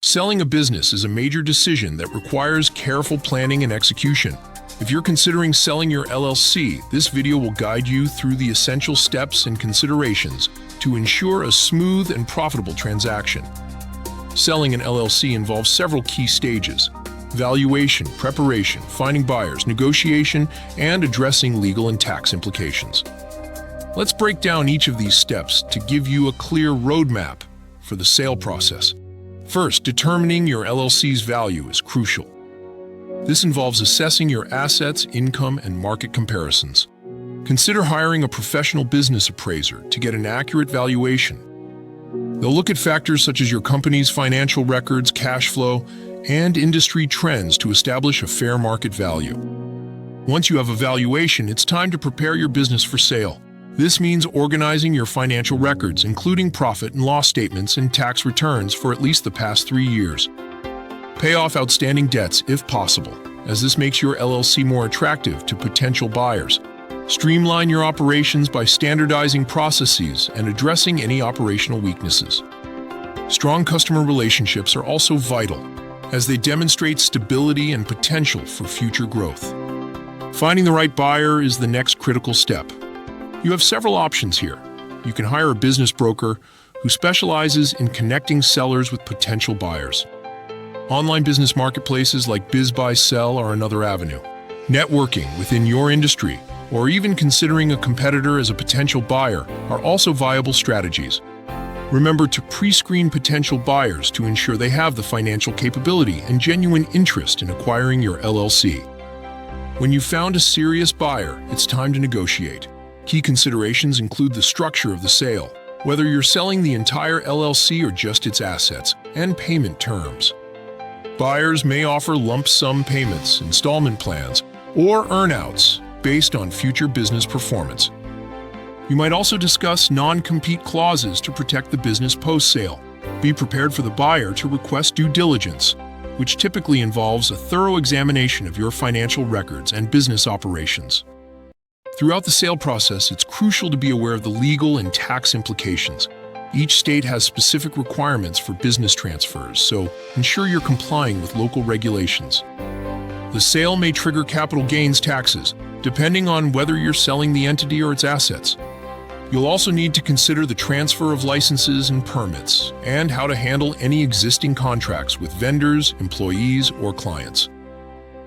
Selling a business is a major decision that requires careful planning and execution. If you're considering selling your LLC, this video will guide you through the essential steps and considerations to ensure a smooth and profitable transaction. Selling an LLC involves several key stages: valuation, preparation, finding buyers, negotiation, and addressing legal and tax implications. Let's break down each of these steps to give you a clear roadmap for the sale process. First, determining your LLC's value is crucial. This involves assessing your assets, income, and market comparisons. Consider hiring a professional business appraiser to get an accurate valuation. They'll look at factors such as your company's financial records, cash flow, and industry trends to establish a fair market value. Once you have a valuation, it's time to prepare your business for sale. This means organizing your financial records, including profit and loss statements and tax returns for at least the past 3 years. Pay off outstanding debts if possible, as this makes your LLC more attractive to potential buyers. Streamline your operations by standardizing processes and addressing any operational weaknesses. Strong customer relationships are also vital, as they demonstrate stability and potential for future growth. Finding the right buyer is the next critical step. You have several options here. You can hire a business broker who specializes in connecting sellers with potential buyers. Online business marketplaces like BizBuySell are another avenue. Networking within your industry, or even considering a competitor as a potential buyer, are also viable strategies. Remember to pre-screen potential buyers to ensure they have the financial capability and genuine interest in acquiring your LLC. When you've found a serious buyer, it's time to negotiate. Key considerations include the structure of the sale, whether you're selling the entire LLC or just its assets, and payment terms. Buyers may offer lump sum payments, installment plans, or earnouts based on future business performance. You might also discuss non-compete clauses to protect the business post-sale. Be prepared for the buyer to request due diligence, which typically involves a thorough examination of your financial records and business operations. Throughout the sale process, it's crucial to be aware of the legal and tax implications. Each state has specific requirements for business transfers, so ensure you're complying with local regulations. The sale may trigger capital gains taxes, depending on whether you're selling the entity or its assets. You'll also need to consider the transfer of licenses and permits, and how to handle any existing contracts with vendors, employees, or clients.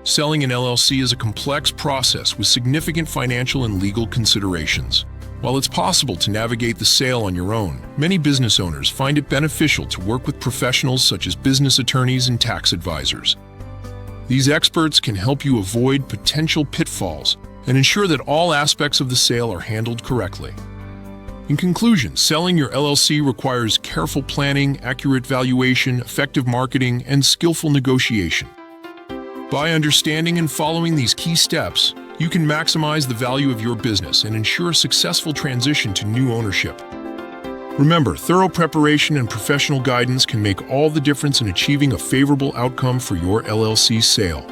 Selling an LLC is a complex process with significant financial and legal considerations. While it's possible to navigate the sale on your own, many business owners find it beneficial to work with professionals such as business attorneys and tax advisors. These experts can help you avoid potential pitfalls and ensure that all aspects of the sale are handled correctly. In conclusion, selling your LLC requires careful planning, accurate valuation, effective marketing, and skillful negotiation. By understanding and following these key steps, you can maximize the value of your business and ensure a successful transition to new ownership. Remember, thorough preparation and professional guidance can make all the difference in achieving a favorable outcome for your LLC sale.